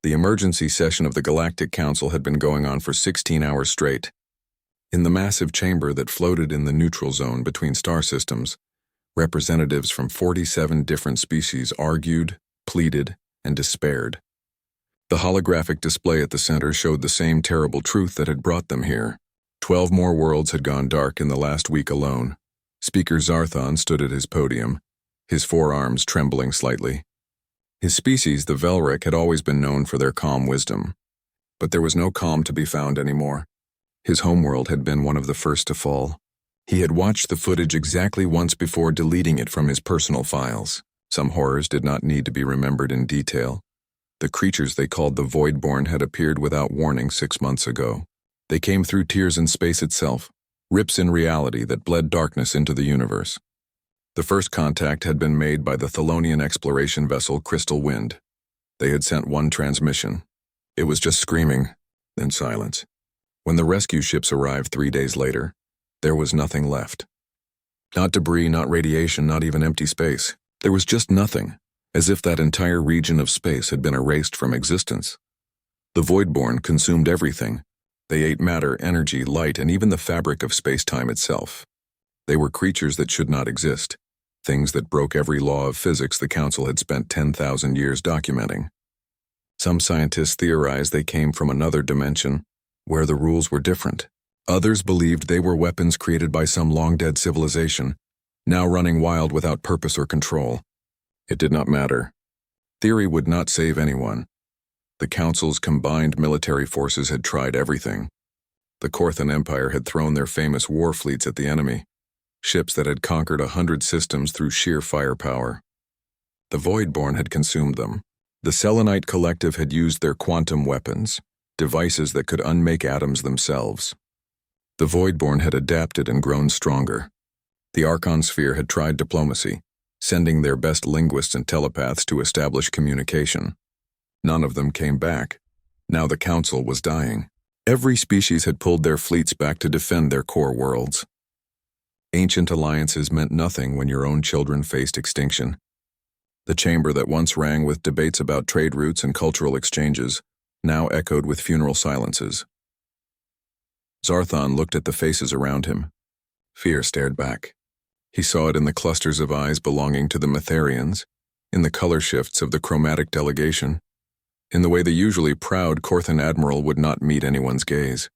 The emergency session of the Galactic Council had been going on for 16 hours straight. In the massive chamber that floated in the neutral zone between star systems, representatives from 47 different species argued, pleaded, and despaired. The holographic display at the center showed the same terrible truth that had brought them here. 12 more worlds had gone dark in the last week alone. Speaker Zarthon stood at his podium, his forearms trembling slightly. His species, the Velric, had always been known for their calm wisdom. But there was no calm to be found anymore. His homeworld had been one of the first to fall. He had watched the footage exactly once before deleting it from his personal files. Some horrors did not need to be remembered in detail. The creatures they called the Voidborn had appeared without warning 6 months ago. They came through tears in space itself, rips in reality that bled darkness into the universe. The first contact had been made by the Thelonian exploration vessel Crystal Wind. They had sent one transmission. It was just screaming, then silence. When the rescue ships arrived 3 days later, there was nothing left. Not debris, not radiation, not even empty space. There was just nothing, as if that entire region of space had been erased from existence. The Voidborn consumed everything. They ate matter, energy, light, and even the fabric of space-time itself. They were creatures that should not exist, things that broke every law of physics the Council had spent 10,000 years documenting. Some scientists theorized they came from another dimension, where the rules were different. Others believed they were weapons created by some long-dead civilization, now running wild without purpose or control. It did not matter. Theory would not save anyone. The Council's combined military forces had tried everything. The Korthan Empire had thrown their famous war fleets at the enemy, ships that had conquered 100 systems through sheer firepower. The Voidborn had consumed them. The Selenite Collective had used their quantum weapons, devices that could unmake atoms themselves. The Voidborn had adapted and grown stronger. The Archon Sphere had tried diplomacy, sending their best linguists and telepaths to establish communication. None of them came back. Now the Council was dying. Every species had pulled their fleets back to defend their core worlds. Ancient alliances meant nothing when your own children faced extinction. The chamber that once rang with debates about trade routes and cultural exchanges now echoed with funeral silences. Zarthon looked at the faces around him. Fear stared back. He saw it in the clusters of eyes belonging to the Metherians, in the color shifts of the chromatic delegation, in the way the usually proud Korthan admiral would not meet anyone's gaze.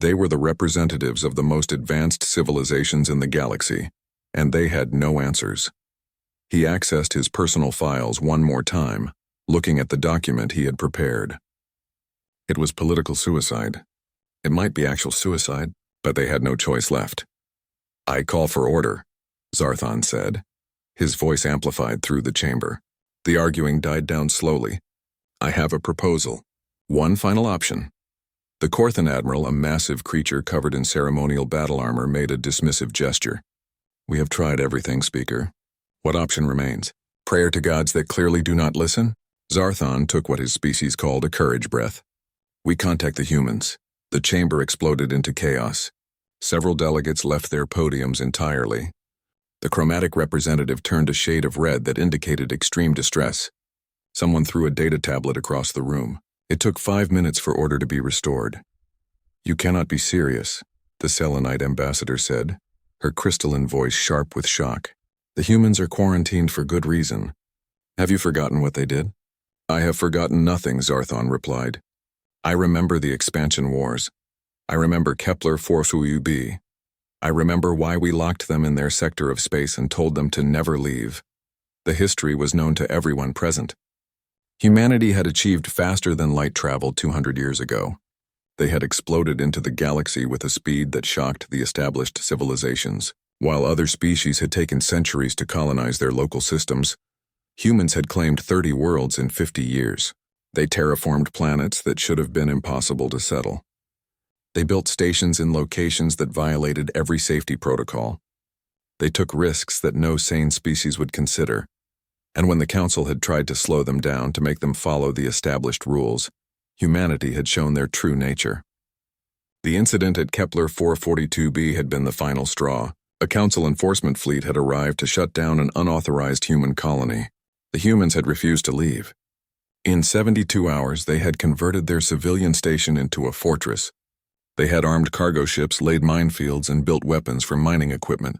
They were the representatives of the most advanced civilizations in the galaxy, and they had no answers. He accessed his personal files one more time, looking at the document he had prepared. It was political suicide. It might be actual suicide, but they had no choice left. "I call for order," Zarthon said, his voice amplified through the chamber. The arguing died down slowly. "I have a proposal. One final option." The Korthan admiral, a massive creature covered in ceremonial battle armor, made a dismissive gesture. "We have tried everything, Speaker. What option remains? Prayer to gods that clearly do not listen?" Zarthon took what his species called a courage breath. "We contact the humans." The chamber exploded into chaos. Several delegates left their podiums entirely. The chromatic representative turned a shade of red that indicated extreme distress. Someone threw a data tablet across the room. It took 5 minutes for order to be restored. "You cannot be serious," the Selenite ambassador said, her crystalline voice sharp with shock. "The humans are quarantined for good reason. Have you forgotten what they did?" "I have forgotten nothing," Zarthon replied. "I remember the expansion wars. I remember Kepler 4UB. I remember why we locked them in their sector of space and told them to never leave. The history was known to everyone present. Humanity had achieved faster than light travel 200 years ago. They had exploded into the galaxy with a speed that shocked the established civilizations. While other species had taken centuries to colonize their local systems, humans had claimed 30 worlds in 50 years. They terraformed planets that should have been impossible to settle. They built stations in locations that violated every safety protocol. They took risks that no sane species would consider. And when the Council had tried to slow them down to make them follow the established rules, humanity had shown their true nature. The incident at Kepler 442b had been the final straw. A Council enforcement fleet had arrived to shut down an unauthorized human colony. The humans had refused to leave. In 72 hours, they had converted their civilian station into a fortress. They had armed cargo ships, laid minefields, and built weapons for mining equipment.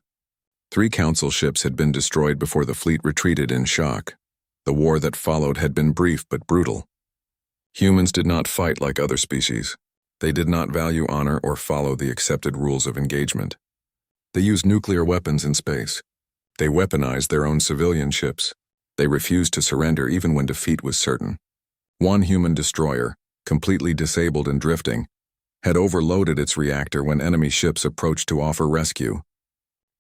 3 council ships had been destroyed before the fleet retreated in shock. The war that followed had been brief but brutal. Humans did not fight like other species. They did not value honor or follow the accepted rules of engagement. They used nuclear weapons in space. They weaponized their own civilian ships. They refused to surrender even when defeat was certain. One human destroyer, completely disabled and drifting, had overloaded its reactor when enemy ships approached to offer rescue.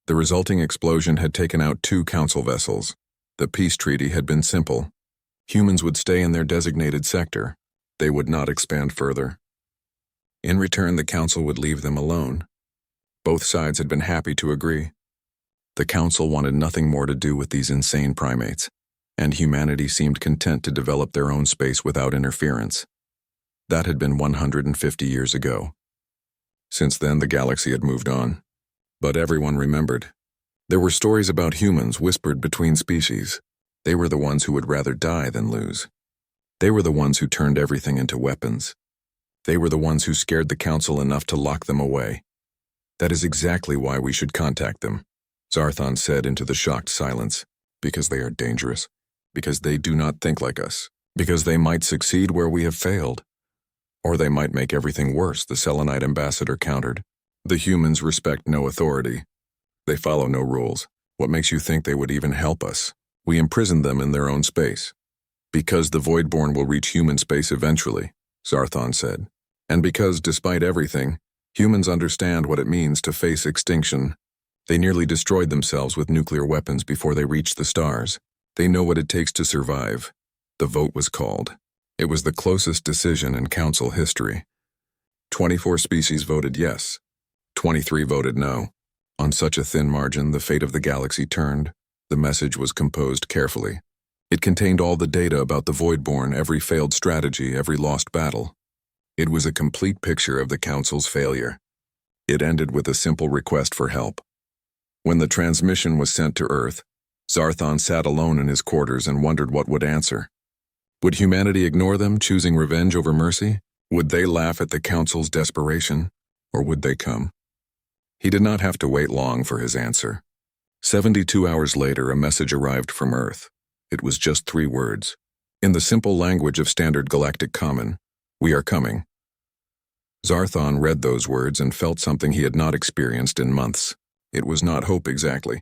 The resulting explosion had taken out 2 council vessels. The peace treaty had been simple. Humans would stay in their designated sector. They would not expand further. In return, the council would leave them alone. Both sides had been happy to agree. The council wanted nothing more to do with these insane primates, and humanity seemed content to develop their own space without interference. That had been 150 years ago. Since then, the galaxy had moved on. But everyone remembered. There were stories about humans whispered between species. They were the ones who would rather die than lose. They were the ones who turned everything into weapons. They were the ones who scared the council enough to lock them away. That is exactly why we should contact them, Zarthon said into the shocked silence. Because they are dangerous. Because they do not think like us. Because they might succeed where we have failed. Or they might make everything worse, the Selenite ambassador countered. The humans respect no authority. They follow no rules. What makes you think they would even help us? We imprison them in their own space. Because the Voidborn will reach human space eventually, Zarthon said. And because, despite everything, humans understand what it means to face extinction. They nearly destroyed themselves with nuclear weapons before they reached the stars. They know what it takes to survive. The vote was called. It was the closest decision in council history. 24 species voted yes. 23 voted no. On such a thin margin, the fate of the galaxy turned. The message was composed carefully. It contained all the data about the Voidborn, every failed strategy, every lost battle. It was a complete picture of the Council's failure. It ended with a simple request for help. When the transmission was sent to Earth, Zarthon sat alone in his quarters and wondered what would answer. Would humanity ignore them, choosing revenge over mercy? Would they laugh at the Council's desperation? Or would they come? He did not have to wait long for his answer. 72 hours later, a message arrived from Earth. It was just 3 words. In the simple language of standard galactic common, "We are coming." Zarthon read those words and felt something he had not experienced in months. It was not hope exactly.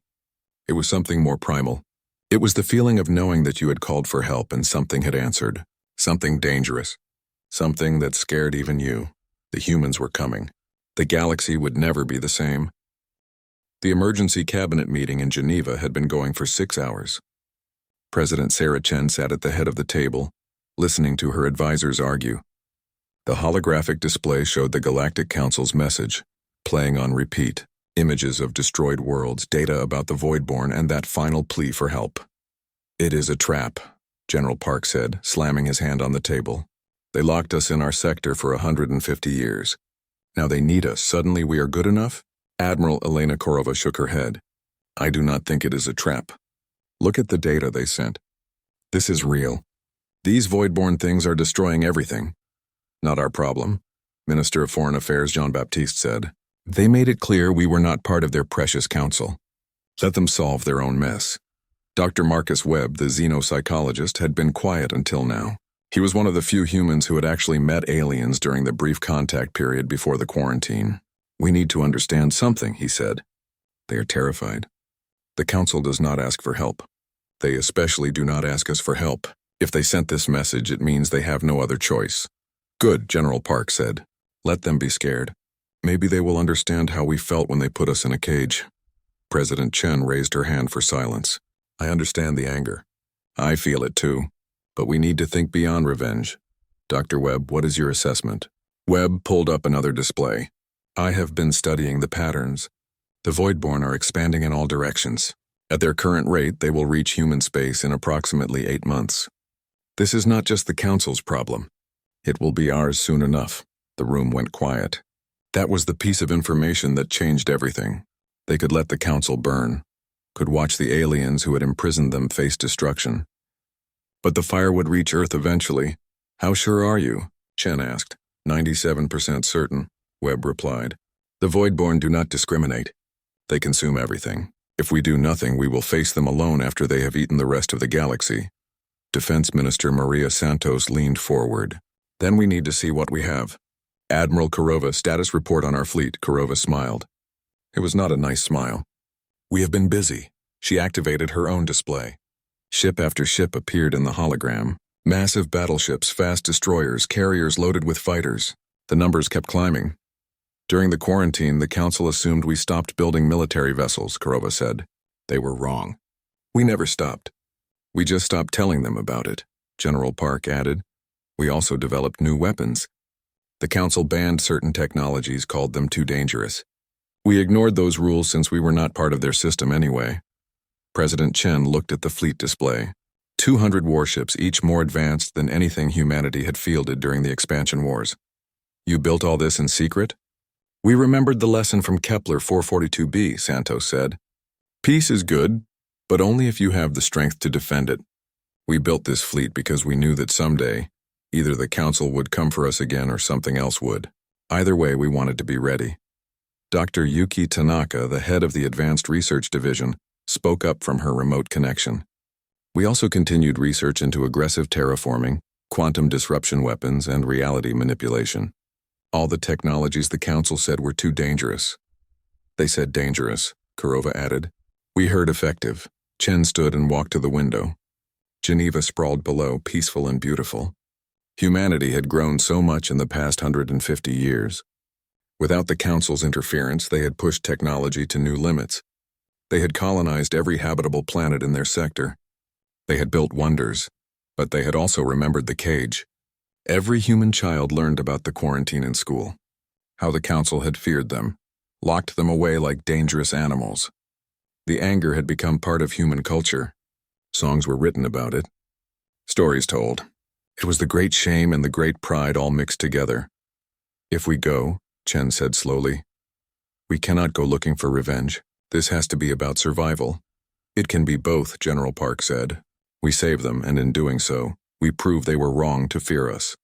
It was something more primal. It was the feeling of knowing that you had called for help and something had answered. Something dangerous. Something that scared even you. The humans were coming. The galaxy would never be the same. The emergency cabinet meeting in Geneva had been going for 6 hours. President Sarah Chen sat at the head of the table, listening to her advisors argue. The holographic display showed the Galactic Council's message, playing on repeat, images of destroyed worlds, data about the Voidborn, and that final plea for help. "It is a trap," General Park said, slamming his hand on the table. "They locked us in our sector for 150 years. Now they need us. Suddenly we are good enough?" Admiral Elena Korova shook her head. "I do not think it is a trap. Look at the data they sent. This is real. These Voidborn things are destroying everything. Not our problem," Minister of Foreign Affairs Jean-Baptiste said. "They made it clear we were not part of their precious council. Let them solve their own mess." Dr. Marcus Webb, the xenopsychologist, had been quiet until now. He was one of the few humans who had actually met aliens during the brief contact period before the quarantine. "We need to understand something," he said. "They are terrified. The council does not ask for help. They especially do not ask us for help. If they sent this message, it means they have no other choice." "Good," General Park said. "Let them be scared. Maybe they will understand how we felt when they put us in a cage." President Chen raised her hand for silence. "I understand the anger. I feel it too. But we need to think beyond revenge. Dr. Webb, what is your assessment?" Webb pulled up another display. "I have been studying the patterns. The Voidborn are expanding in all directions. At their current rate, they will reach human space in approximately 8 months. This is not just the Council's problem. It will be ours soon enough." The room went quiet. That was the piece of information that changed everything. They could let the Council burn, could watch the aliens who had imprisoned them face destruction. But the fire would reach Earth eventually. How sure are you? Chen asked. 97% certain, Webb replied. The Voidborn do not discriminate. They consume everything. If we do nothing, we will face them alone after they have eaten the rest of the galaxy. Defense Minister Maria Santos leaned forward. Then we need to see what we have. Admiral Kurova, status report on our fleet. Kurova smiled. It was not a nice smile. We have been busy. She activated her own display. Ship after ship appeared in the hologram. Massive battleships, fast destroyers, carriers loaded with fighters. The numbers kept climbing. During the quarantine, the Council assumed we stopped building military vessels, Kurova said. They were wrong. We never stopped. We just stopped telling them about it, General Park added. We also developed new weapons. The Council banned certain technologies, called them too dangerous. We ignored those rules since we were not part of their system anyway. President Chen looked at the fleet display. 200 warships, each more advanced than anything humanity had fielded during the expansion wars. You built all this in secret? We remembered the lesson from Kepler 442b, Santos said. Peace is good, but only if you have the strength to defend it. We built this fleet because we knew that someday, either the Council would come for us again or something else would. Either way, we wanted to be ready. Dr. Yuki Tanaka, the head of the Advanced Research Division, spoke up from her remote connection. We also continued research into aggressive terraforming, quantum disruption weapons, and reality manipulation. All the technologies the Council said were too dangerous. They said dangerous, Kurova added. We heard effective. Chen stood and walked to the window. Geneva sprawled below, peaceful and beautiful. Humanity had grown so much in the past 150 years. Without the Council's interference, they had pushed technology to new limits. They had colonized every habitable planet in their sector. They had built wonders, but they had also remembered the cage. Every human child learned about the quarantine in school, how the Council had feared them, locked them away like dangerous animals. The anger had become part of human culture. Songs were written about it. Stories told. It was the great shame and the great pride all mixed together. If we go, Chen said slowly, we cannot go looking for revenge. This has to be about survival. It can be both, General Park said. We save them, and in doing so, we prove they were wrong to fear us.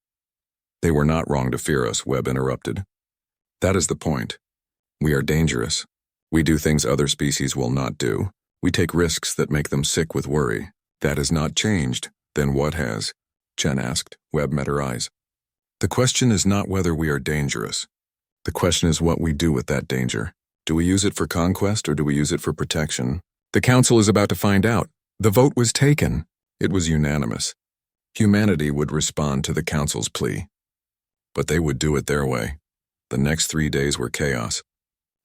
They were not wrong to fear us, Webb interrupted. That is the point. We are dangerous. We do things other species will not do. We take risks that make them sick with worry. That has not changed. Then what has? Chen asked. Webb met her eyes. The question is not whether we are dangerous. The question is what we do with that danger. Do we use it for conquest or do we use it for protection? The Council is about to find out. The vote was taken. It was unanimous. Humanity would respond to the Council's plea. But they would do it their way. The next 3 days were chaos.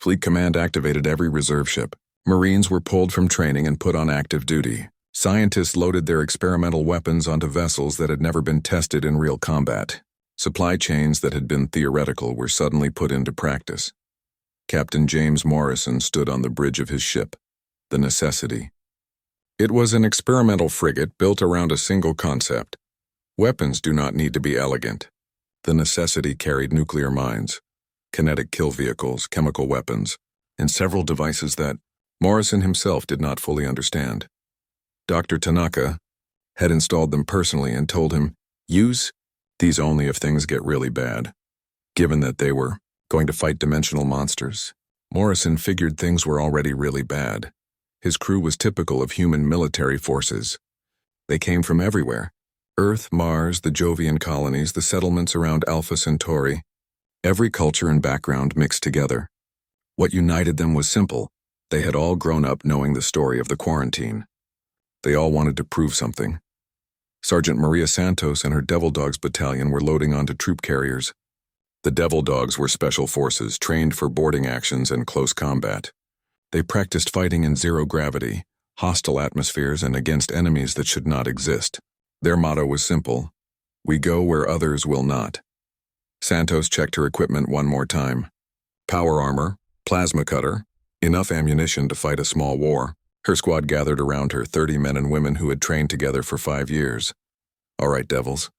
Fleet Command activated every reserve ship. Marines were pulled from training and put on active duty. Scientists loaded their experimental weapons onto vessels that had never been tested in real combat. Supply chains that had been theoretical were suddenly put into practice. Captain James Morrison stood on the bridge of his ship, the Necessity. It was an experimental frigate built around a single concept. Weapons do not need to be elegant. The Necessity carried nuclear mines, kinetic kill vehicles, chemical weapons, and several devices that Morrison himself did not fully understand. Dr. Tanaka had installed them personally and told him, use these only if things get really bad. Given that they were going to fight dimensional monsters, Morrison figured things were already really bad. His crew was typical of human military forces. They came from everywhere. Earth, Mars, the Jovian colonies, the settlements around Alpha Centauri. Every culture and background mixed together. What united them was simple. They had all grown up knowing the story of the quarantine. They all wanted to prove something. Sergeant Maria Santos and her Devil Dogs battalion were loading onto troop carriers. The Devil Dogs were special forces trained for boarding actions and close combat. They practiced fighting in zero gravity, hostile atmospheres, and against enemies that should not exist. Their motto was simple: we go where others will not. Santos checked her equipment one more time. Power armor, plasma cutter, enough ammunition to fight a small war. Her squad gathered around her, 30 men and women who had trained together for 5 years. All right, devils,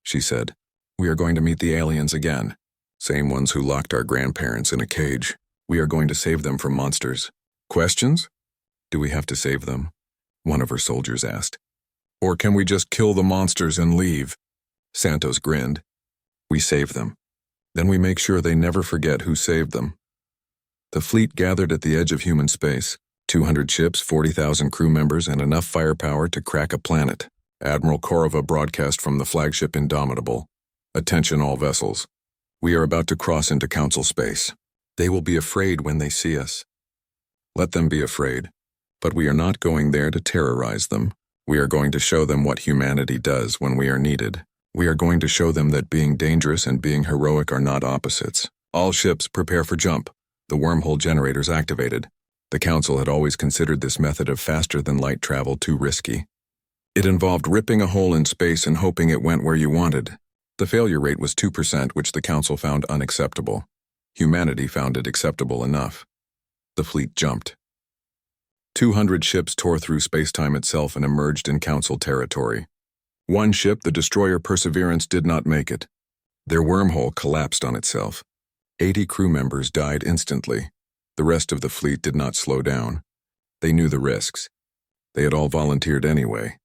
she said. We are going to meet the aliens again. Same ones who locked our grandparents in a cage. We are going to save them from monsters. Questions? Do we have to save them? One of her soldiers asked. Or can we just kill the monsters and leave? Santos grinned. We save them. Then we make sure they never forget who saved them. The fleet gathered at the edge of human space, 200 ships, 40,000 crew members, and enough firepower to crack a planet. Admiral Korova broadcast from the flagship Indomitable. Attention all vessels. We are about to cross into Council space. They will be afraid when they see us. Let them be afraid. But we are not going there to terrorize them. We are going to show them what humanity does when we are needed. We are going to show them that being dangerous and being heroic are not opposites. All ships prepare for jump. The wormhole generators activated. The Council had always considered this method of faster-than-light travel too risky. It involved ripping a hole in space and hoping it went where you wanted. The failure rate was 2%, which the Council found unacceptable. Humanity found it acceptable enough. The fleet jumped. 200 ships tore through space-time itself and emerged in Council territory. One ship, the destroyer Perseverance, did not make it. Their wormhole collapsed on itself. 80 crew members died instantly. The rest of the fleet did not slow down. They knew the risks. They had all volunteered anyway.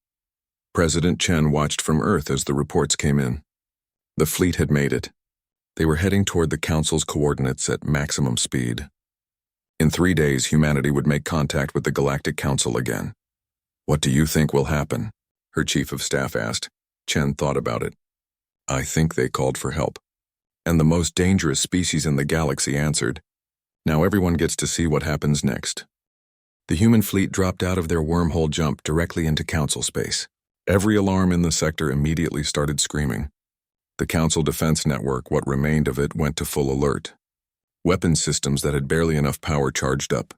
President Chen watched from Earth as the reports came in. The fleet had made it. They were heading toward the Council's coordinates at maximum speed. In 3 days, humanity would make contact with the Galactic Council again. What do you think will happen? Her chief of staff asked. Chen thought about it. I think they called for help. And the most dangerous species in the galaxy answered. Now everyone gets to see what happens next. The human fleet dropped out of their wormhole jump directly into Council space. Every alarm in the sector immediately started screaming. The Council defense network, what remained of it, went to full alert. Weapons systems that had barely enough power charged up.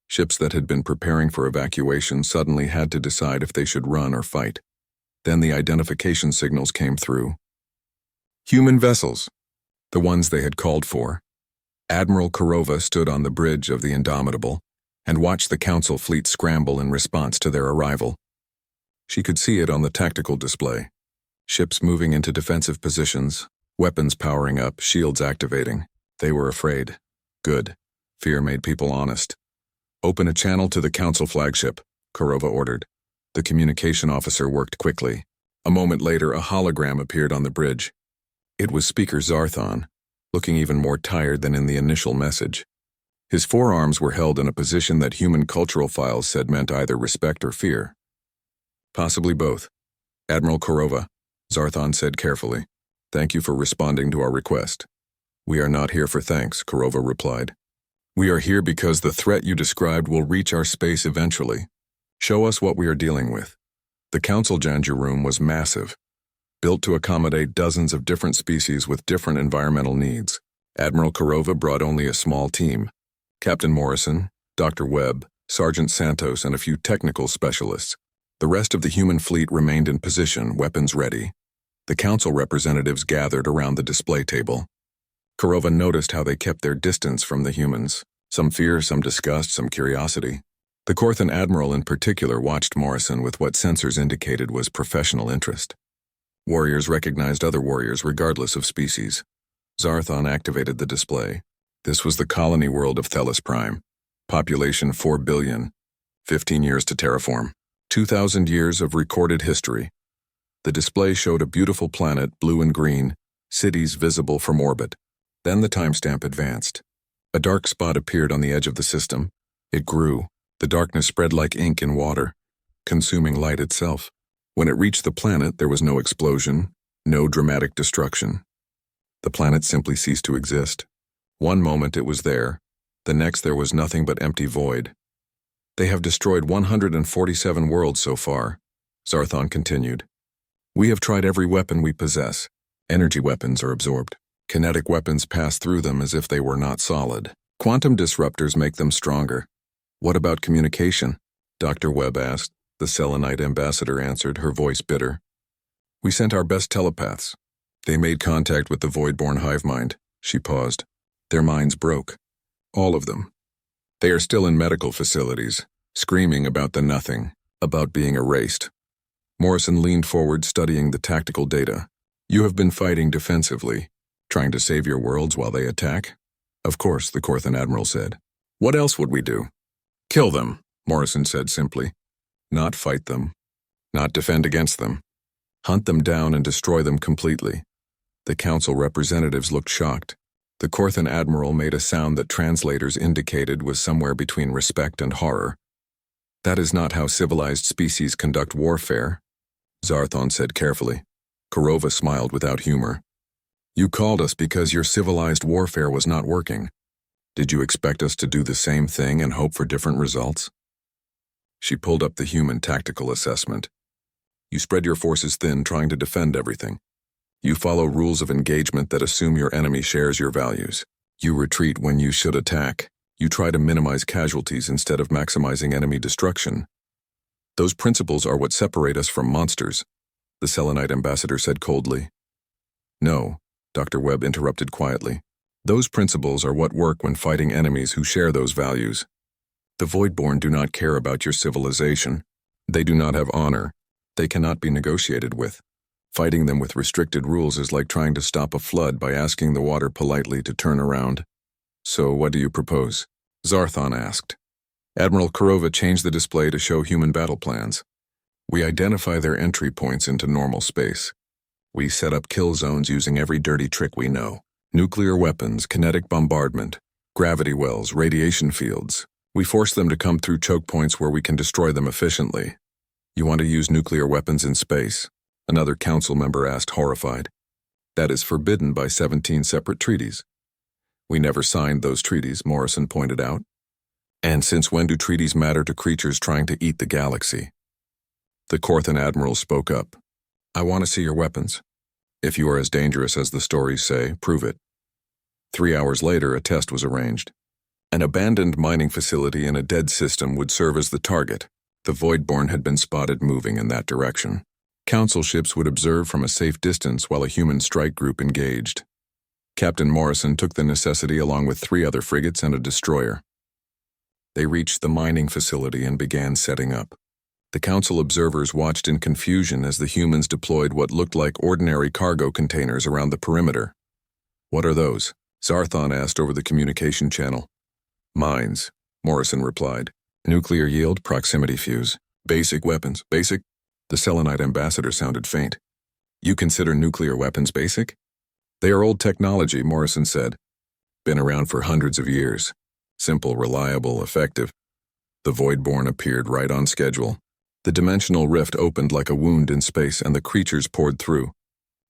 Ships that had been preparing for evacuation suddenly had to decide if they should run or fight. Then the identification signals came through. Human vessels, the ones they had called for. Admiral Korova stood on the bridge of the Indomitable and watched the Council fleet scramble in response to their arrival. She could see it on the tactical display. Ships moving into defensive positions, weapons powering up, shields activating. They were afraid. Good. Fear made people honest. Open a channel to the Council flagship, Korova ordered. The communication officer worked quickly. A moment later, a hologram appeared on the bridge. It was Speaker Zarthon, looking even more tired than in the initial message. His forearms were held in a position that human cultural files said meant either respect or fear. Possibly both. Admiral Korova, Zarthon said carefully. Thank you for responding to our request. We are not here for thanks, Korova replied. We are here because the threat you described will reach our space eventually. Show us what we are dealing with. The Council Janju room was massive, built to accommodate dozens of different species with different environmental needs. Admiral Korova brought only a small team. Captain Morrison, Dr. Webb, Sergeant Santos, and a few technical specialists. The rest of the human fleet remained in position, weapons ready. The Council representatives gathered around the display table. Korova noticed how they kept their distance from the humans. Some fear, some disgust, some curiosity. The Korthan Admiral in particular watched Morrison with what sensors indicated was professional interest. Warriors recognized other warriors regardless of species. Zarthon activated the display. This was the colony world of Thelis Prime. Population 4 billion. 15 years to terraform. 2,000 years of recorded history. The display showed a beautiful planet, blue and green, cities visible from orbit. Then the timestamp advanced. A dark spot appeared on the edge of the system. It grew. The darkness spread like ink in water, consuming light itself. When it reached the planet, there was no explosion, no dramatic destruction. The planet simply ceased to exist. One moment it was there, the next there was nothing but empty void. They have destroyed 147 worlds so far, Zarthon continued. We have tried every weapon we possess. Energy weapons are absorbed. Kinetic weapons pass through them as if they were not solid. Quantum disruptors make them stronger. What about communication? Dr. Webb asked. The Selenite ambassador answered, her voice bitter. We sent our best telepaths. They made contact with the void-born hive mind. She paused. Their minds broke. All of them. They are still in medical facilities, screaming about the nothing, about being erased. Morrison leaned forward, studying the tactical data. You have been fighting defensively, trying to save your worlds while they attack? Of course, the Korthan Admiral said. What else would we do? Kill them, Morrison said simply. Not fight them. not defend against them. Hunt them down and destroy them completely. The council representatives looked shocked. The Corthan admiral made a sound that translators indicated was somewhere between respect and horror. That is not how civilized species conduct warfare, Zarthon said carefully. Korova smiled without humor. You called us because your civilized warfare was not working. Did you expect us to do the same thing and hope for different results? She pulled up the human tactical assessment. You spread your forces thin, trying to defend everything. You follow rules of engagement that assume your enemy shares your values. You retreat when you should attack. You try to minimize casualties instead of maximizing enemy destruction. Those principles are what separate us from monsters, the Selenite ambassador said coldly. No, Dr. Webb interrupted quietly. Those principles are what work when fighting enemies who share those values. The Voidborn do not care about your civilization. They do not have honor. They cannot be negotiated with. Fighting them with restricted rules is like trying to stop a flood by asking the water politely to turn around. So what do you propose? Zarthon asked. Admiral Korova changed the display to show human battle plans. We identify their entry points into normal space. We set up kill zones using every dirty trick we know. Nuclear weapons, kinetic bombardment, gravity wells, radiation fields. We force them to come through choke points where we can destroy them efficiently. You want to use nuclear weapons in space? Another council member asked, horrified. That is forbidden by 17 separate treaties. We never signed those treaties, Morrison pointed out. And since when do treaties matter to creatures trying to eat the galaxy? The Corthan admiral spoke up. I want to see your weapons. If you are as dangerous as the stories say, prove it. 3 hours later, a test was arranged. An abandoned mining facility in a dead system would serve as the target. The Voidborn had been spotted moving in that direction. Council ships would observe from a safe distance while a human strike group engaged. Captain Morrison took the necessity along with 3 other frigates and a destroyer. They reached the mining facility and began setting up. The council observers watched in confusion as the humans deployed what looked like ordinary cargo containers around the perimeter. What are those? Zarthon asked over the communication channel. Mines, Morrison replied. Nuclear yield, proximity fuse. Basic weapons, basic? The Selenite ambassador sounded faint. You consider nuclear weapons basic? They are old technology, Morrison said. Been around for hundreds of years. Simple, reliable, effective. The Voidborn appeared right on schedule. The dimensional rift opened like a wound in space and the creatures poured through.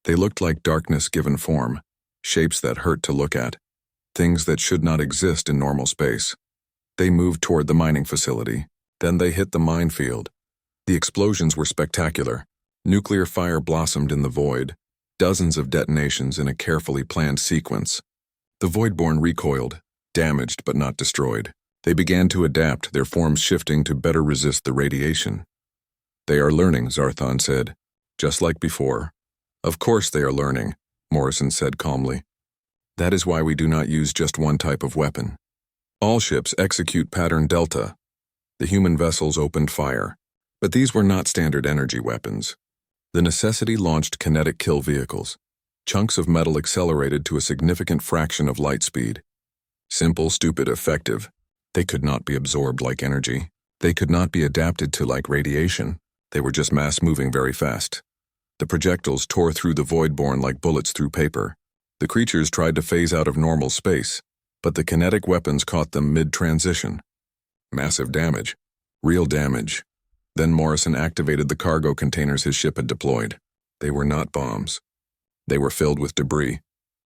They looked like darkness given form, shapes that hurt to look at, things that should not exist in normal space. They moved toward the mining facility. Then they hit the minefield. The explosions were spectacular. Nuclear fire blossomed in the void, dozens of detonations in a carefully planned sequence. The Voidborn recoiled, damaged but not destroyed. They began to adapt, their forms shifting to better resist the radiation. They are learning, Zarthon said, just like before. Of course they are learning, Morrison said calmly. That is why we do not use just one type of weapon. All ships execute pattern Delta. The human vessels opened fire, but these were not standard energy weapons. The necessity launched kinetic kill vehicles. Chunks of metal accelerated to a significant fraction of light speed. Simple, stupid, effective. They could not be absorbed like energy. They could not be adapted to like radiation. They were just mass-moving very fast. The projectiles tore through the Voidborn like bullets through paper. The creatures tried to phase out of normal space, but the kinetic weapons caught them mid-transition. Massive damage. Real damage. Then Morrison activated the cargo containers his ship had deployed. They were not bombs. They were filled with debris.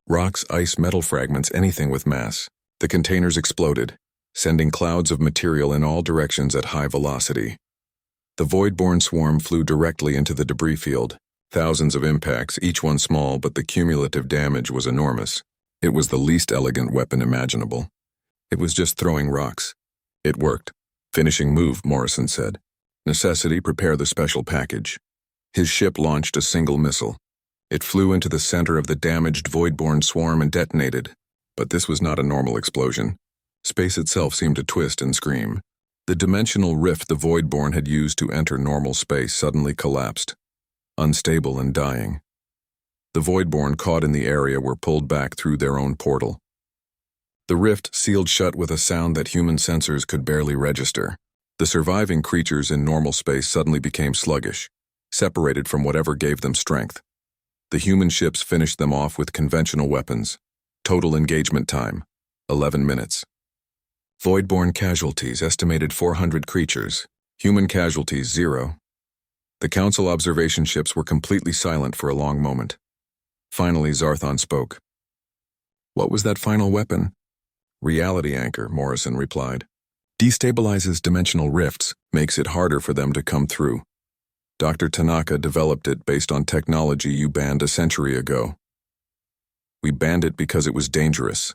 Rocks, ice, metal fragments, anything with mass. The containers exploded, sending clouds of material in all directions at high velocity. The Voidborn swarm flew directly into the debris field. Thousands of impacts, each one small, but the cumulative damage was enormous. It was the least elegant weapon imaginable. It was just throwing rocks. It worked. Finishing move, Morrison said. Necessity, prepare the special package. His ship launched a single missile. It flew into the center of the damaged Voidborn swarm and detonated. But this was not a normal explosion. Space itself seemed to twist and scream. The dimensional rift the Voidborn had used to enter normal space suddenly collapsed. Unstable and dying. The Voidborn caught in the area were pulled back through their own portal. The rift sealed shut with a sound that human sensors could barely register. The surviving creatures in normal space suddenly became sluggish. separated from whatever gave them strength. The human ships finished them off with conventional weapons. Total engagement time, 11 minutes. Voidborn casualties estimated 400 creatures. Human casualties, 0. The Council observation ships were completely silent for a long moment. Finally, Zarthon spoke. "What was that final weapon?" "Reality anchor," Morrison replied. "Destabilizes dimensional rifts, makes it harder for them to come through. Dr. Tanaka developed it based on technology you banned a century ago." "We banned it because it was dangerous,"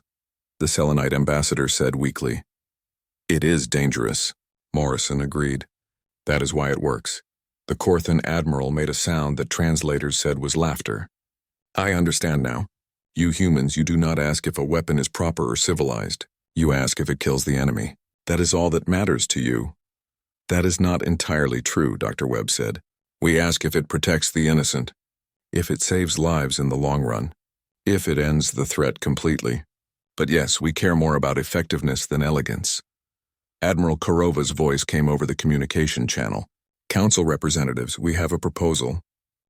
the Selenite ambassador said weakly. "It is dangerous," Morrison agreed. "That is why it works." The Korthan admiral made a sound that translators said was laughter. "I understand now. You humans, you do not ask if a weapon is proper or civilized. You ask if it kills the enemy. That is all that matters to you." "That is not entirely true," Dr. Webb said. "We ask if it protects the innocent, if it saves lives in the long run, if it ends the threat completely. But yes, we care more about effectiveness than elegance." Admiral Kurova's voice came over the communication channel. "Council representatives, we have a proposal.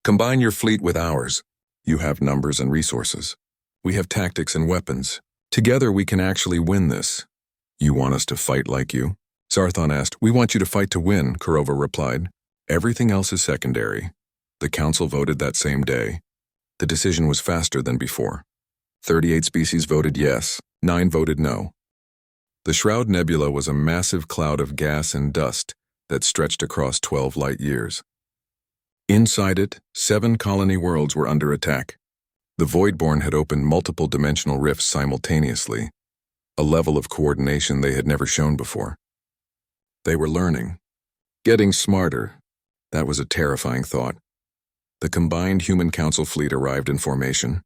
Combine your fleet with ours. You have numbers and resources. We have tactics and weapons. Together we can actually win this." "You want us to fight like you?" Zarthon asked. "We want you to fight to win," Kurova replied. "Everything else is secondary." The Council voted that same day. The decision was faster than before. 38 species voted yes, 9 voted no. The Shroud Nebula was a massive cloud of gas and dust that stretched across 12 light years. Inside it, 7 colony worlds were under attack. The Voidborn had opened multiple dimensional rifts simultaneously, a level of coordination they had never shown before. They were learning, getting smarter. That was a terrifying thought. The combined Human Council fleet arrived in formation.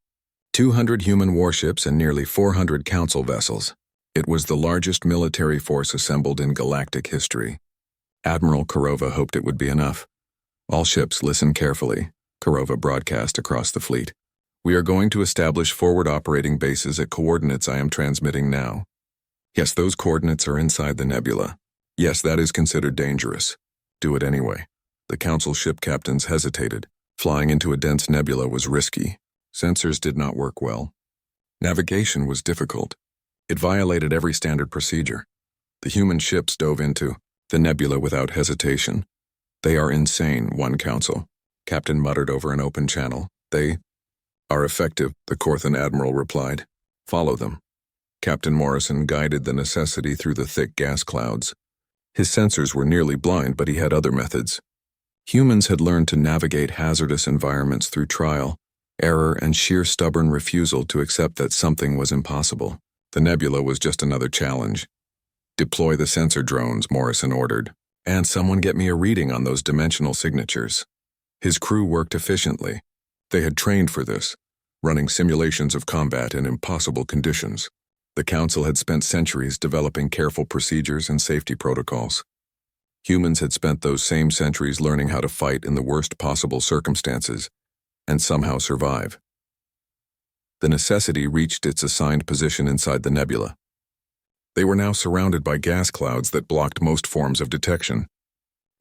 200 human warships and nearly 400 Council vessels. It was the largest military force assembled in galactic history. Admiral Kurova hoped it would be enough. "All ships, listen carefully," Kurova broadcast across the fleet. "We are going to establish forward operating bases at coordinates I am transmitting now. Yes, those coordinates are inside the nebula. Yes, that is considered dangerous. Do it anyway." The Council ship captains hesitated. Flying into a dense nebula was risky. Sensors did not work well. Navigation was difficult. It violated every standard procedure. The human ships dove into the nebula without hesitation. "They are insane," one Council captain muttered over an open channel. "They are effective," the Korthan admiral replied. "Follow them." Captain Morrison guided the necessity through the thick gas clouds. His sensors were nearly blind, but he had other methods. Humans had learned to navigate hazardous environments through trial, error, and sheer stubborn refusal to accept that something was impossible. The nebula was just another challenge. "Deploy the sensor drones," Morrison ordered. "And someone get me a reading on those dimensional signatures." His crew worked efficiently. They had trained for this, running simulations of combat in impossible conditions. The Council had spent centuries developing careful procedures and safety protocols. Humans had spent those same centuries learning how to fight in the worst possible circumstances and somehow survive. The necessity reached its assigned position inside the nebula. They were now surrounded by gas clouds that blocked most forms of detection.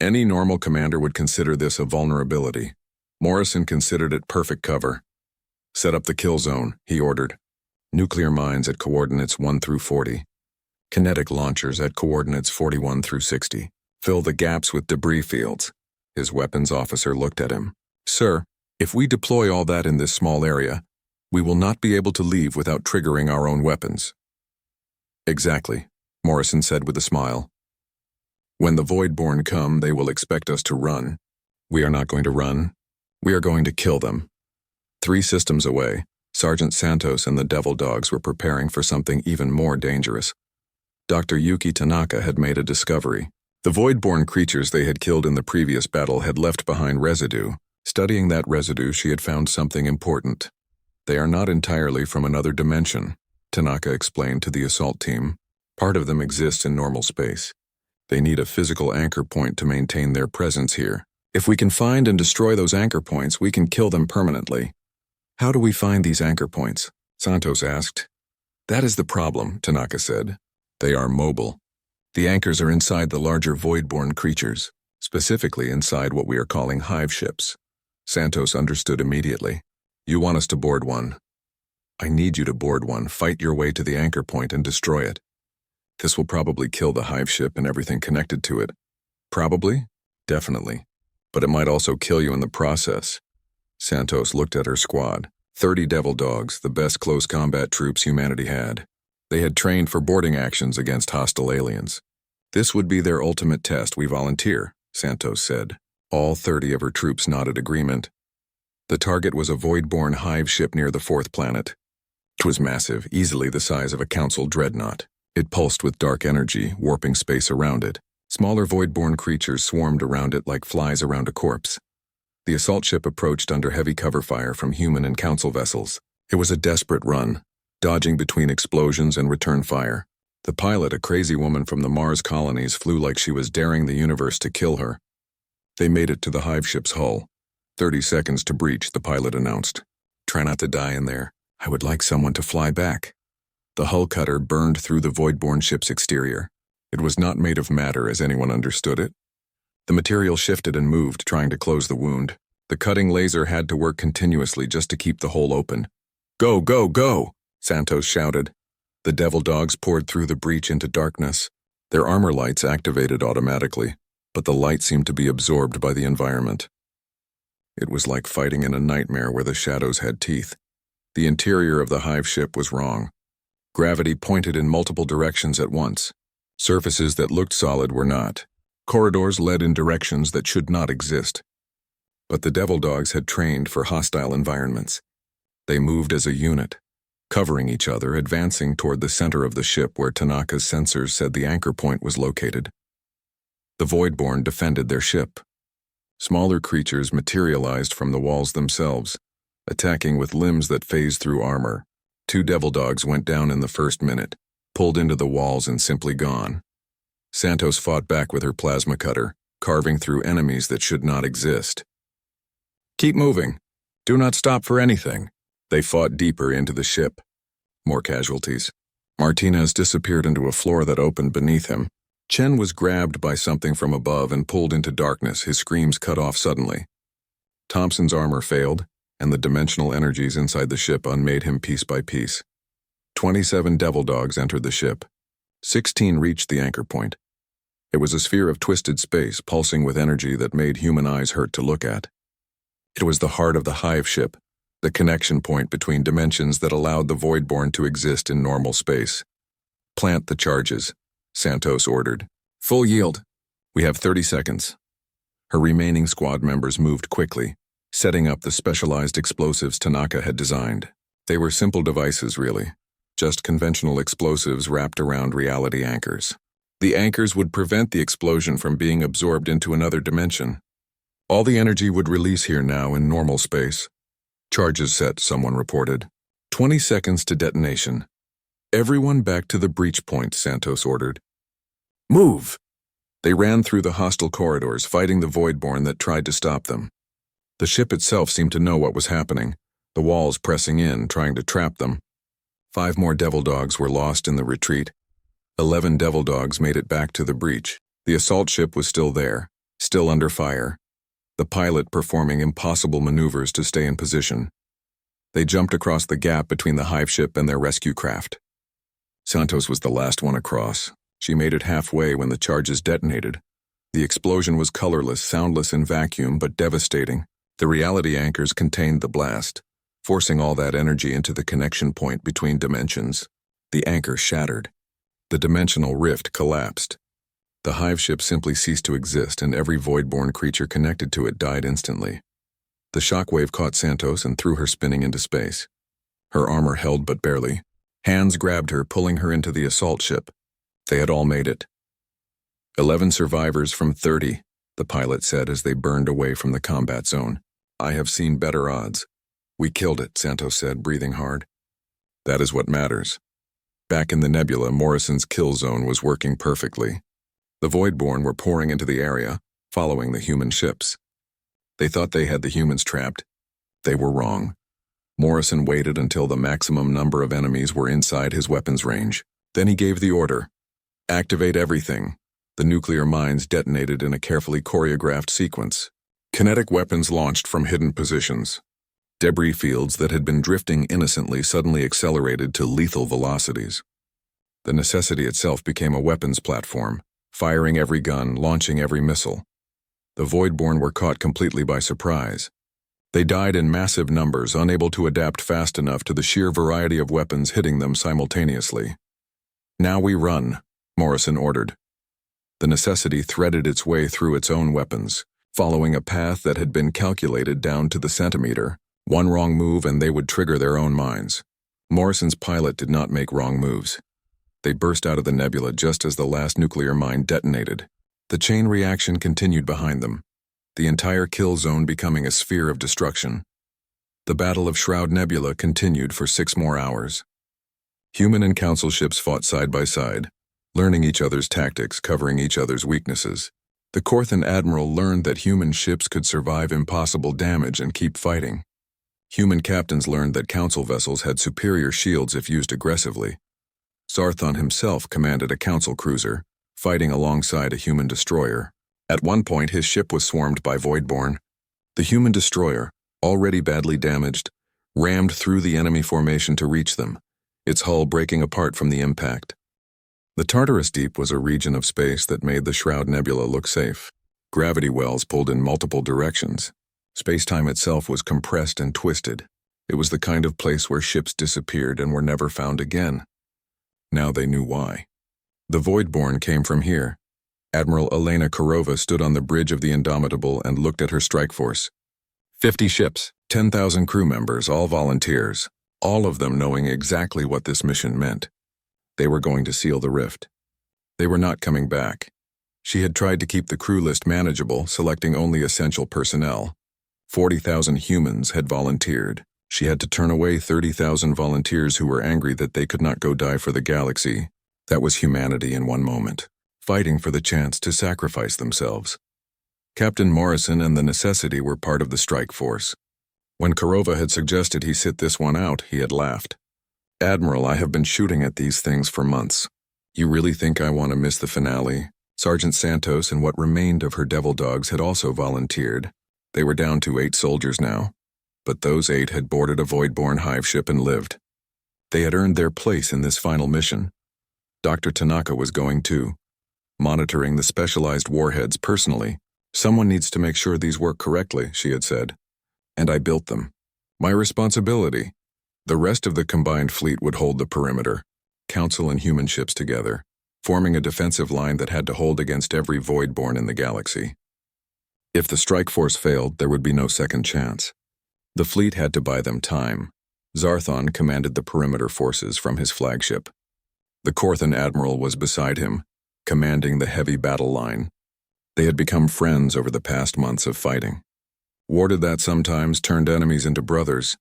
Any normal commander would consider this a vulnerability. Morrison considered it perfect cover. "Set up the kill zone," he ordered. "Nuclear mines at coordinates 1 through 40. Kinetic launchers at coordinates 41 through 60. Fill the gaps with debris fields." His weapons officer looked at him. "Sir, if we deploy all that in this small area, we will not be able to leave without triggering our own weapons." "Exactly," Morrison said with a smile. "When the Voidborn come, they will expect us to run. We are not going to run. We are going to kill them." 3 systems away, Sergeant Santos and the Devil Dogs were preparing for something even more dangerous. Dr. Yuki Tanaka had made a discovery. The Voidborn creatures they had killed in the previous battle had left behind residue. Studying that residue, she had found something important. "They are not entirely from another dimension," Tanaka explained to the assault team. "Part of them exists in normal space. They need a physical anchor point to maintain their presence here. If we can find and destroy those anchor points, we can kill them permanently." "How do we find these anchor points?" Santos asked. "That is the problem," Tanaka said. "They are mobile. The anchors are inside the larger Voidborn creatures. specifically inside what we are calling hive ships. Santos understood immediately. You want us to board one. I need you to board one, fight your way to the anchor point and destroy it. This will probably kill the hive ship and everything connected to it. Probably? Definitely. But it might also kill you in the process. Santos looked at her squad. 30 devil dogs, the best close combat troops humanity had. They had trained for boarding actions against hostile aliens. This would be their ultimate test. We volunteer, Santos said. All 30 of her troops nodded agreement. The target was a void-born hive ship near the 4th planet. It was massive, easily the size of a council dreadnought. It pulsed with dark energy, warping space around it. Smaller void-born creatures swarmed around it like flies around a corpse. The assault ship approached under heavy cover fire from human and council vessels. It was a desperate run, dodging between explosions and return fire. The pilot, a crazy woman from the Mars colonies, flew like she was daring the universe to kill her. They made it to the hive ship's hull. 30 seconds to breach, the pilot announced. Try not to die in there. I would like someone to fly back. The hull cutter burned through the void-born ship's exterior. It was not made of matter as anyone understood it. The material shifted and moved, trying to close the wound. The cutting laser had to work continuously just to keep the hole open. Go, go, go! Santos shouted. The devil dogs poured through the breach into darkness. Their armor lights activated automatically, but the light seemed to be absorbed by the environment. It was like fighting in a nightmare where the shadows had teeth. The interior of the hive ship was wrong. Gravity pointed in multiple directions at once. Surfaces that looked solid were not. Corridors led in directions that should not exist. But the devil dogs had trained for hostile environments. They moved as a unit, covering each other, advancing toward the center of the ship where Tanaka's sensors said the anchor point was located. The Voidborn defended their ship. Smaller creatures materialized from the walls themselves, attacking with limbs that phased through armor. 2 devil dogs went down in the first minute, pulled into the walls and simply gone. Santos fought back with her plasma cutter, carving through enemies that should not exist. Keep moving. Do not stop for anything. They fought deeper into the ship. More casualties. Martinez disappeared into a floor that opened beneath him. Chen was grabbed by something from above and pulled into darkness, his screams cut off suddenly. Thompson's armor failed, and the dimensional energies inside the ship unmade him piece by piece. 27 devil dogs entered the ship. 16 reached the anchor point. It was a sphere of twisted space, pulsing with energy that made human eyes hurt to look at. It was the heart of the hive ship, the connection point between dimensions that allowed the Voidborn to exist in normal space. Plant the charges, Santos ordered. Full yield. We have 30 seconds. Her remaining squad members moved quickly, setting up the specialized explosives Tanaka had designed. They were simple devices, really. Just conventional explosives wrapped around reality anchors. The anchors would prevent the explosion from being absorbed into another dimension. All the energy would release here now in normal space. Charges set, someone reported. 20 seconds to detonation. Everyone back to the breach point, Santos ordered. Move! They ran through the hostile corridors, fighting the Voidborn that tried to stop them. The ship itself seemed to know what was happening, the walls pressing in, trying to trap them. 5 more devil dogs were lost in the retreat. 11 devil dogs made it back to the breach. The assault ship was still there, still under fire. The pilot performing impossible maneuvers to stay in position. They jumped across the gap between the hive ship and their rescue craft. Santos was the last one across. She made it halfway when the charges detonated. The explosion was colorless, soundless in vacuum, but devastating. The reality anchors contained the blast, forcing all that energy into the connection point between dimensions. The anchor shattered. The dimensional rift collapsed. The hive ship simply ceased to exist, and every Voidborn creature connected to it died instantly. The shockwave caught Santos and threw her spinning into space. Her armor held but barely. Hands grabbed her, pulling her into the assault ship. They had all made it. 11 survivors from 30, the pilot said as they burned away from the combat zone. I have seen better odds. We killed it, Santos said, breathing hard. That is what matters. Back in the nebula, Morrison's kill zone was working perfectly. The Voidborn were pouring into the area, following the human ships. They thought they had the humans trapped. They were wrong. Morrison waited until the maximum number of enemies were inside his weapons range. Then he gave the order. Activate everything. The nuclear mines detonated in a carefully choreographed sequence. Kinetic weapons launched from hidden positions. Debris fields that had been drifting innocently suddenly accelerated to lethal velocities. The necessity itself became a weapons platform, firing every gun, launching every missile. The Voidborn were caught completely by surprise. They died in massive numbers, unable to adapt fast enough to the sheer variety of weapons hitting them simultaneously. "Now we run," Morrison ordered. The necessity threaded its way through its own weapons, following a path that had been calculated down to the centimeter. One wrong move and they would trigger their own mines. Morrison's pilot did not make wrong moves. They burst out of the nebula just as the last nuclear mine detonated. The chain reaction continued behind them, the entire kill zone becoming a sphere of destruction. The Battle of Shroud Nebula continued for 6 more hours. Human and Council ships fought side by side, learning each other's tactics, covering each other's weaknesses. The Corthan Admiral learned that human ships could survive impossible damage and keep fighting. Human captains learned that Council vessels had superior shields if used aggressively. Zarthon himself commanded a Council cruiser, fighting alongside a human destroyer. At one point, his ship was swarmed by Voidborn. The human destroyer, already badly damaged, rammed through the enemy formation to reach them, its hull breaking apart from the impact. The Tartarus Deep was a region of space that made the Shroud Nebula look safe. Gravity wells pulled in multiple directions. Space-time itself was compressed and twisted. It was the kind of place where ships disappeared and were never found again. Now they knew why. The Voidborn came from here. Admiral Elena Kurova stood on the bridge of the Indomitable and looked at her strike force. 50 ships, 10,000 crew members, all volunteers, all of them knowing exactly what this mission meant. They were going to seal the rift. They were not coming back. She had tried to keep the crew list manageable, selecting only essential personnel. 40,000 humans had volunteered. She had to turn away 30,000 volunteers who were angry that they could not go die for the galaxy. That was humanity in one moment, fighting for the chance to sacrifice themselves. Captain Morrison and the Necessity were part of the strike force. When Kurova had suggested he sit this one out, he had laughed. "Admiral, I have been shooting at these things for months. You really think I want to miss the finale?" Sergeant Santos and what remained of her devil dogs had also volunteered. They were down to 8 soldiers now, but those 8 had boarded a Voidborn hive ship and lived. They had earned their place in this final mission. Dr. Tanaka was going too, monitoring the specialized warheads personally. "Someone needs to make sure these work correctly," she had said. "And I built them. My responsibility." The rest of the combined fleet would hold the perimeter, Council and human ships together, forming a defensive line that had to hold against every Voidborn in the galaxy. If the strike force failed, there would be no second chance. The fleet had to buy them time. Zarthon commanded the perimeter forces from his flagship. The Corthan Admiral was beside him, commanding the heavy battle line. They had become friends over the past months of fighting. War did that sometimes, turned enemies into brothers.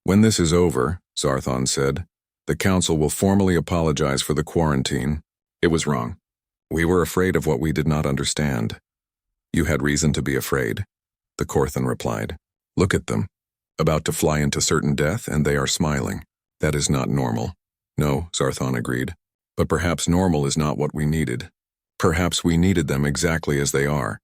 "When this is over," Zarthon said, "the Council will formally apologize for the quarantine. It was wrong. We were afraid of what we did not understand." "You had reason to be afraid," the Corthan replied. "Look at them. About to fly into certain death, and they are smiling. That is not normal." "No," Zarthon agreed. "But perhaps normal is not what we needed. Perhaps we needed them exactly as they are."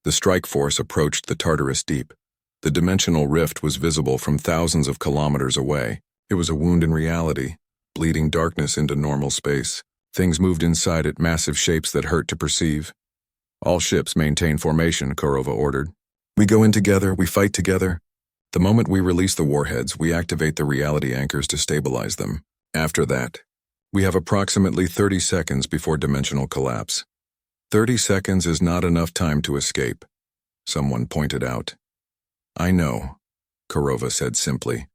The strike force approached the Tartarus Deep. The dimensional rift was visible from thousands of kilometers away. It was a wound in reality, bleeding darkness into normal space. Things moved inside it, massive shapes that hurt to perceive. "All ships maintain formation," Kurova ordered. "We go in together, we fight together. The moment we release the warheads, we activate the reality anchors to stabilize them. After that, we have approximately 30 seconds before dimensional collapse. 30 seconds is not enough time to escape," someone pointed out. "I know," Kurova said simply.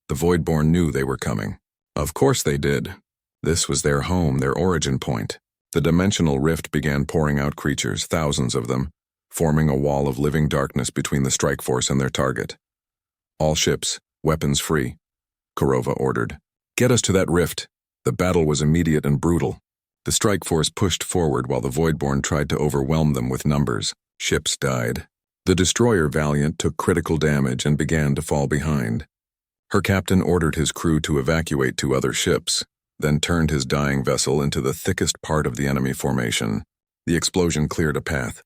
The Voidborn knew they were coming. Of course they did. This was their home, their origin point. The dimensional rift began pouring out creatures, thousands of them, forming a wall of living darkness between the strike force and their target. "All ships, weapons free," Kurova ordered. "Get us to that rift." The battle was immediate and brutal. The strike force pushed forward while the Voidborn tried to overwhelm them with numbers. Ships died. The destroyer Valiant took critical damage and began to fall behind. Her captain ordered his crew to evacuate to other ships, then turned his dying vessel into the thickest part of the enemy formation. The explosion cleared a path.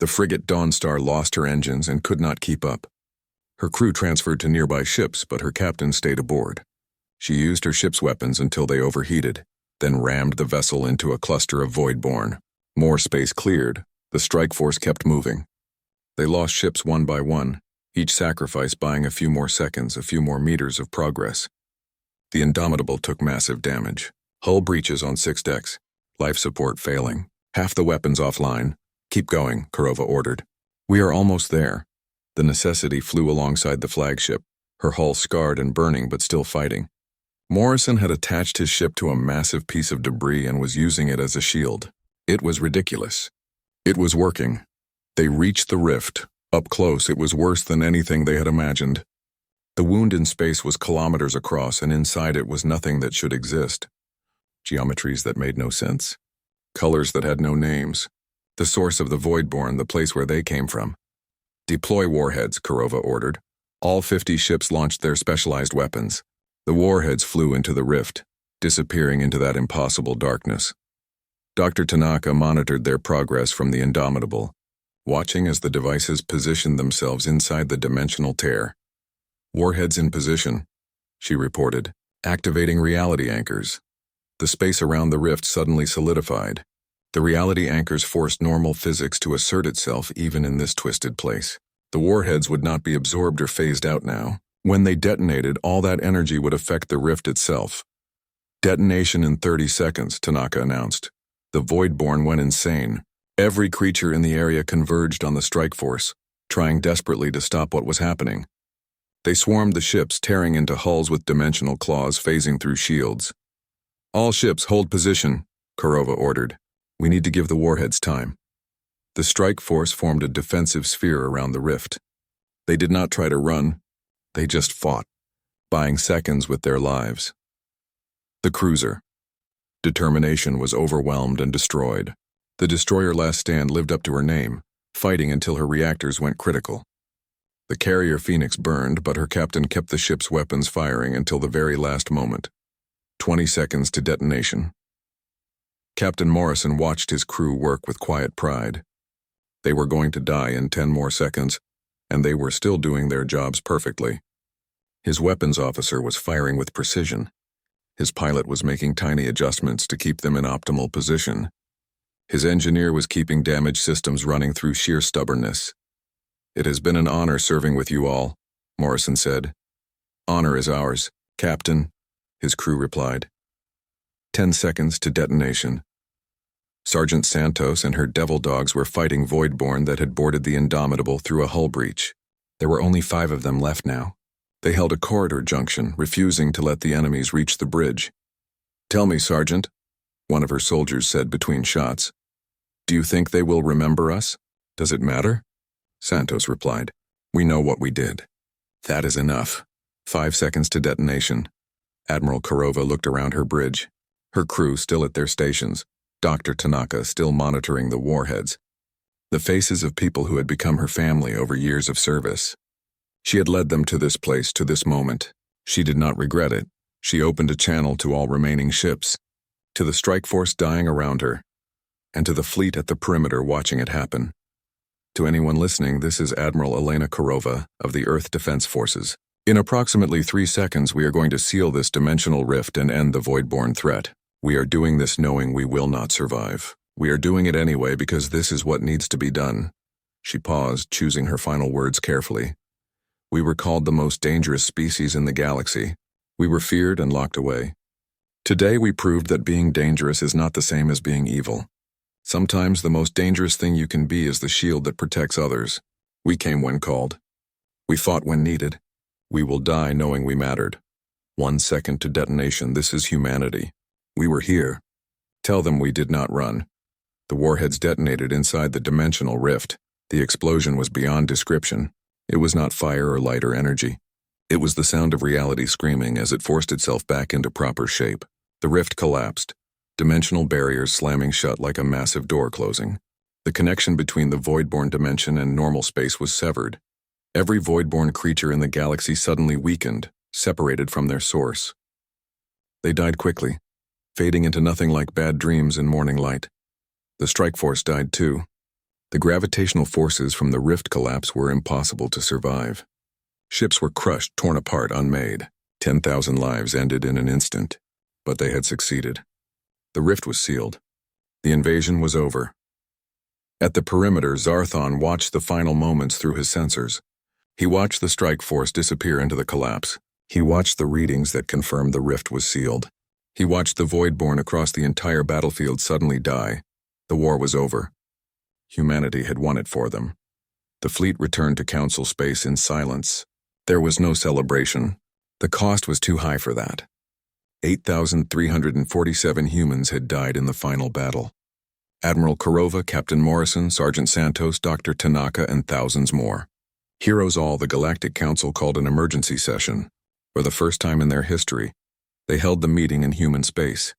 The frigate Dawnstar lost her engines and could not keep up. Her crew transferred to nearby ships, but her captain stayed aboard. She used her ship's weapons until they overheated, then rammed the vessel into a cluster of Voidborn. More space cleared. The strike force kept moving. They lost ships one by one, each sacrifice buying a few more seconds, a few more meters of progress. The Indomitable took massive damage. Hull breaches on 6 decks. Life support failing. Half the weapons offline. Keep going, Kurova ordered. We are almost there. The Necessity flew alongside the flagship, her hull scarred and burning but still fighting. Morrison had attached his ship to a massive piece of debris and was using it as a shield. It was ridiculous. It was working. They reached the rift. Up close, it was worse than anything they had imagined. The wound in space was kilometers across, and inside it was nothing that should exist. Geometries that made no sense. Colors that had no names. The source of the Voidborn, the place where they came from. Deploy warheads, Kurova ordered. All 50 ships launched their specialized weapons. The warheads flew into the rift, disappearing into that impossible darkness. Dr. Tanaka monitored their progress from the Indomitable, watching as the devices positioned themselves inside the dimensional tear. Warheads in position, she reported, activating reality anchors. The space around the rift suddenly solidified. The reality anchors forced normal physics to assert itself even in this twisted place. The warheads would not be absorbed or phased out now. When they detonated, all that energy would affect the rift itself. Detonation in 30 seconds, Tanaka announced. The Voidborn went insane. Every creature in the area converged on the strike force, trying desperately to stop what was happening. They swarmed the ships, tearing into hulls with dimensional claws phasing through shields. All ships hold position, Kurova ordered. We need to give the warheads time. The strike force formed a defensive sphere around the rift. They did not try to run. They just fought, buying seconds with their lives. The cruiser. Determination was overwhelmed and destroyed. The destroyer Last Stand lived up to her name, fighting until her reactors went critical. The carrier Phoenix burned, but her captain kept the ship's weapons firing until the very last moment. 20 seconds to detonation. Captain Morrison watched his crew work with quiet pride. They were going to die in 10 more seconds, and they were still doing their jobs perfectly. His weapons officer was firing with precision. His pilot was making tiny adjustments to keep them in optimal position. His engineer was keeping damaged systems running through sheer stubbornness. It has been an honor serving with you all, Morrison said. Honor is ours, Captain, his crew replied. 10 seconds to detonation. Sergeant Santos and her devil dogs were fighting Voidborn that had boarded the Indomitable through a hull breach. There were only 5 of them left now. They held a corridor junction, refusing to let the enemies reach the bridge. Tell me, Sergeant, one of her soldiers said between shots. Do you think they will remember us? Does it matter? Santos replied. We know what we did. That is enough. 5 seconds to detonation. Admiral Kurova looked around her bridge. Her crew still at their stations, Dr. Tanaka still monitoring the warheads. The faces of people who had become her family over years of service. She had led them to this place, to this moment. She did not regret it. She opened a channel to all remaining ships, to the strike force dying around her, and to the fleet at the perimeter watching it happen. To anyone listening, this is Admiral Elena Kurova of the Earth Defense Forces. In approximately 3 seconds, we are going to seal this dimensional rift and end the Voidborn threat. We are doing this knowing we will not survive. We are doing it anyway because this is what needs to be done. She paused, choosing her final words carefully. We were called the most dangerous species in the galaxy. We were feared and locked away. Today we proved that being dangerous is not the same as being evil. Sometimes the most dangerous thing you can be is the shield that protects others. We came when called. We fought when needed. We will die knowing we mattered. 1 second to detonation, this is humanity. We were here. Tell them we did not run. The warheads detonated inside the dimensional rift. The explosion was beyond description. It was not fire or light or energy. It was the sound of reality screaming as it forced itself back into proper shape. The rift collapsed, dimensional barriers slamming shut like a massive door closing. The connection between the Voidborn dimension and normal space was severed. Every Voidborn creature in the galaxy suddenly weakened, separated from their source. They died quickly, fading into nothing like bad dreams in morning light. The strike force died too. The gravitational forces from the rift collapse were impossible to survive. Ships were crushed, torn apart, unmade. 10,000 lives ended in an instant, but they had succeeded. The rift was sealed. The invasion was over. At the perimeter, Zarthon watched the final moments through his sensors. He watched the strike force disappear into the collapse. He watched the readings that confirmed the rift was sealed. He watched the Voidborn across the entire battlefield suddenly die. The war was over. Humanity had won it for them. The fleet returned to Council space in silence. There was no celebration. The cost was too high for that. 8,347 humans had died in the final battle. Admiral Kurova, Captain Morrison, Sergeant Santos, Dr. Tanaka, and thousands more. Heroes all, the Galactic Council called an emergency session. For the first time in their history, they held the meeting in human space.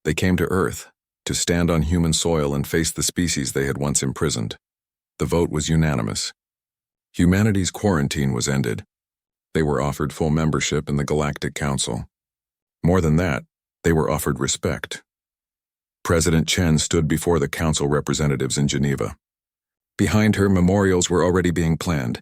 They came to Earth, to stand on human soil and face the species they had once imprisoned. The vote was unanimous. Humanity's quarantine was ended. They were offered full membership in the Galactic Council. More than that, they were offered respect. President Chen stood before the council representatives in Geneva. Behind her, memorials were already being planned.